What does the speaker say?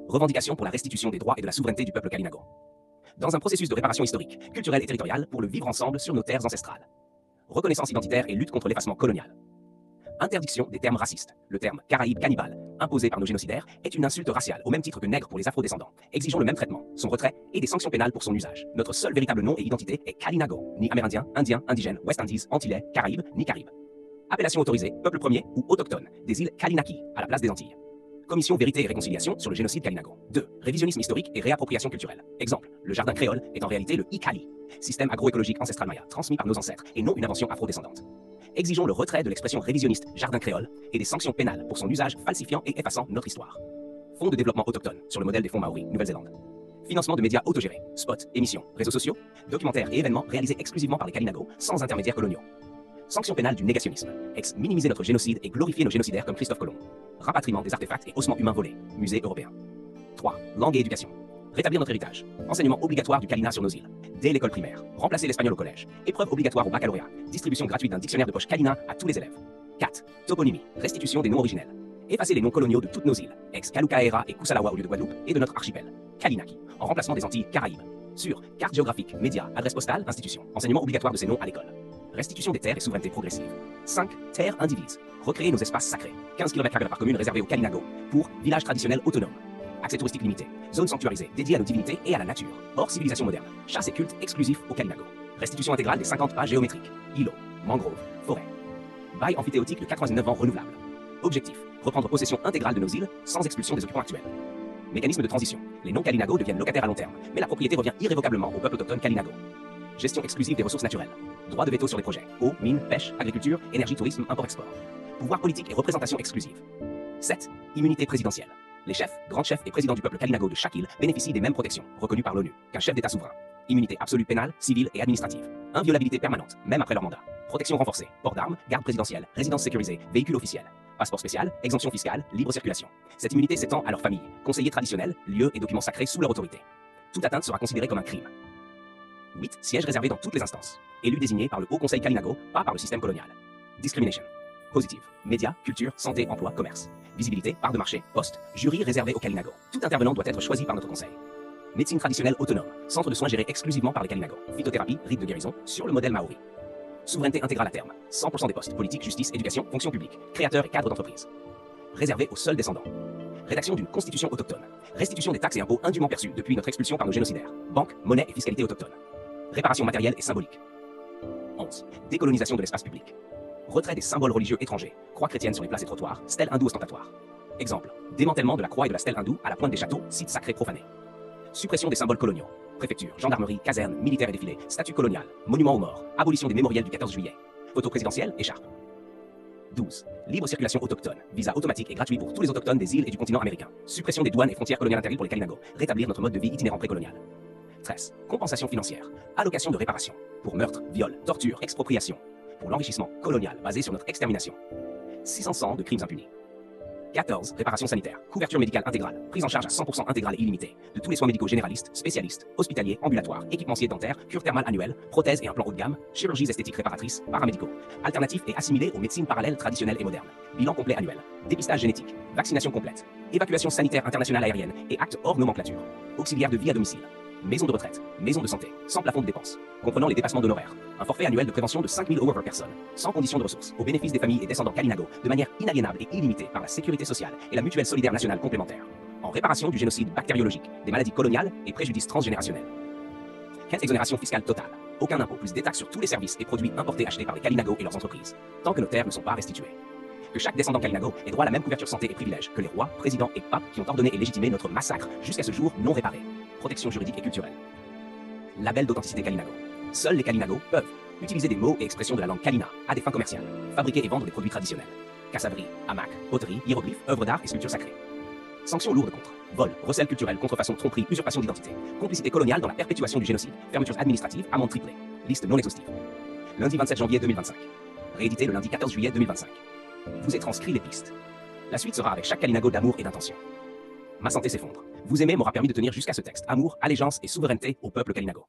Revendication pour la restitution des droits et de la souveraineté du peuple kalinago. Dans un processus de réparation historique, culturelle et territoriale pour le vivre ensemble sur nos terres ancestrales. Reconnaissance identitaire et lutte contre l'effacement colonial. Interdiction des termes racistes. Le terme Caraïbe cannibale, imposé par nos génocidaires, est une insulte raciale, au même titre que nègre pour les afro-descendants. Exigeons le même traitement, son retrait et des sanctions pénales pour son usage. Notre seul véritable nom et identité est Kalinago, ni amérindien, indien, indigène, West Indies, antillais, Caraïbes, ni Caraïbes. Appellation autorisée, peuple premier ou autochtone, des îles Kalinaki, à la place des Antilles. Commission Vérité et Réconciliation sur le génocide kalinago. 2. Révisionnisme historique et réappropriation culturelle. Exemple, le jardin créole est en réalité le Ikali, système agroécologique ancestral maya, transmis par nos ancêtres, et non une invention afro-descendante. Exigeons le retrait de l'expression révisionniste jardin créole et des sanctions pénales pour son usage falsifiant et effaçant notre histoire. Fonds de développement autochtone, sur le modèle des fonds Maori, Nouvelle-Zélande. Financement de médias autogérés, spots, émissions, réseaux sociaux, documentaires et événements réalisés exclusivement par les Kalinago, sans intermédiaires coloniaux. Sanctions pénales du négationnisme, minimiser notre génocide et glorifier nos génocidaires comme Christophe Colomb. Rapatriement des artefacts et ossements humains volés, musée européen. 3. Langue et éducation. Rétablir notre héritage. Enseignement obligatoire du kalina sur nos îles. Dès l'école primaire. Remplacer l'espagnol au collège. Épreuve obligatoire au baccalauréat. Distribution gratuite d'un dictionnaire de poche kalina à tous les élèves. 4. Toponymie. Restitution des noms originels. Effacer les noms coloniaux de toutes nos îles, ex-Kalukaera et Kusalawa au lieu de Guadeloupe, et de notre archipel, Kalinaki, en remplacement des Antilles Caraïbes. Sur carte géographique, médias, adresse postale, institution. Enseignement obligatoire de ces noms à l'école. Restitution des terres et souveraineté progressive. 5. Terres indivises. Recréer nos espaces sacrés. 15 km² par commune réservés au Kalinago pour village traditionnel autonome. Accès touristique limité. Zone sanctuarisée dédiée à nos divinités et à la nature. Hors civilisation moderne. Chasse et culte exclusif au Kalinago. Restitution intégrale des 50 pas géométriques. Îlots, mangroves, forêts. Bail amphithéotique de 89 ans renouvelable. Objectif. Reprendre possession intégrale de nos îles sans expulsion des occupants actuels. Mécanisme de transition. Les non-Kalinago deviennent locataires à long terme, mais la propriété revient irrévocablement au peuple autochtone Kalinago. Gestion exclusive des ressources naturelles. Droit de veto sur les projets. Eau, mines, pêche, agriculture, énergie, tourisme, import-export. Pouvoir politique et représentation exclusive. 7. Immunité présidentielle. Les chefs, grands chefs et présidents du peuple Kalinago de chaque île bénéficient des mêmes protections, reconnues par l'ONU, qu'un chef d'État souverain. Immunité absolue pénale, civile et administrative. Inviolabilité permanente, même après leur mandat. Protection renforcée, port d'armes, garde présidentielle, résidence sécurisée, véhicule officiel. Passeport spécial, exemption fiscale, libre circulation. Cette immunité s'étend à leur famille, conseillers traditionnels, lieux et documents sacrés sous leur autorité. Toute atteinte sera considérée comme un crime. 8. Sièges réservés dans toutes les instances. Élus désignés par le Haut Conseil Kalinago, pas par le système colonial. Discrimination. Positive. Médias, culture, santé, emploi, commerce. Visibilité, part de marché, poste, jury réservé au Kalinago. Tout intervenant doit être choisi par notre conseil. Médecine traditionnelle autonome. Centre de soins géré exclusivement par les Kalinago. Phytothérapie, rite de guérison, sur le modèle Maori. Souveraineté intégrale à terme. 100% des postes. Politique, justice, éducation, fonction publique. Créateurs et cadres d'entreprise. Réservé aux seuls descendants. Rédaction d'une constitution autochtone. Restitution des taxes et impôts indûment perçus depuis notre expulsion par nos génocidaires. Banque, monnaie et fiscalité autochtone. Réparation matérielle et symbolique. 11. Décolonisation de l'espace public. Retrait des symboles religieux étrangers. Croix chrétienne sur les places et trottoirs, stèles hindoues ostentatoires. Exemple. Démantèlement de la croix et de la stèle hindoue à la pointe des châteaux, sites sacrés profanés. Suppression des symboles coloniaux. Préfecture, gendarmerie, caserne, militaires et défilés, statut colonial, monuments aux morts, abolition des mémoriels du 14 juillet. Photo présidentielle, écharpe. 12. Libre circulation autochtone. Visa automatique et gratuit pour tous les autochtones des îles et du continent américain. Suppression des douanes et frontières coloniales interdites pour les Kalinago. Rétablir notre mode de vie itinérant précolonial. 13. Compensation financière. Allocation de réparation. Pour meurtre, viol, torture, expropriation. Pour l'enrichissement colonial basé sur notre extermination. 600 ans de crimes impunis. 14. Réparation sanitaire. Couverture médicale intégrale. Prise en charge à 100% intégrale et illimitée. De tous les soins médicaux généralistes, spécialistes, hospitaliers, ambulatoires, équipementiers dentaires, cure thermale annuelle, prothèses et implants haut de gamme, chirurgies esthétiques réparatrices, paramédicaux. Alternatifs et assimilés aux médecines parallèles traditionnelles et modernes. Bilan complet annuel. Dépistage génétique. Vaccination complète. Évacuation sanitaire internationale aérienne et actes hors nomenclature. Auxiliaire de vie à domicile. Maison de retraite, maison de santé, sans plafond de dépenses, comprenant les dépassements d'honoraires. Un forfait annuel de prévention de 5 000 € par personne, sans condition de ressources, au bénéfice des familles et descendants Kalinago, de manière inaliénable et illimitée par la sécurité sociale et la mutuelle solidaire nationale complémentaire. En réparation du génocide bactériologique, des maladies coloniales et préjudices transgénérationnels. 15. Exonération fiscale totale. Aucun impôt plus des taxes sur tous les services et produits importés achetés par les Kalinago et leurs entreprises, tant que nos terres ne sont pas restituées. Que chaque descendant Kalinago ait droit à la même couverture santé et privilèges que les rois, présidents et papes qui ont ordonné et légitimé notre massacre jusqu'à ce jour non réparé. Protection juridique et culturelle. Label d'authenticité Kalinago. Seuls les Kalinago peuvent utiliser des mots et expressions de la langue Kalina à des fins commerciales, fabriquer et vendre des produits traditionnels. Cassabri, hamac, poterie, hiéroglyphes, œuvres d'art et sculptures sacrées. Sanctions lourdes contre vol, recel culturel, contrefaçon, tromperie, usurpation d'identité, complicité coloniale dans la perpétuation du génocide, fermetures administratives, amende triplée. Liste non exhaustive. Lundi 27 janvier 2025. Réédité le lundi 14 juillet 2025. Vous êtes transcrit les pistes. La suite sera avec chaque Kalinago d'amour et d'intention. Ma santé s'effondre. Vous aimer m'aura permis de tenir jusqu'à ce texte. Amour, allégeance et souveraineté au peuple Kalinago.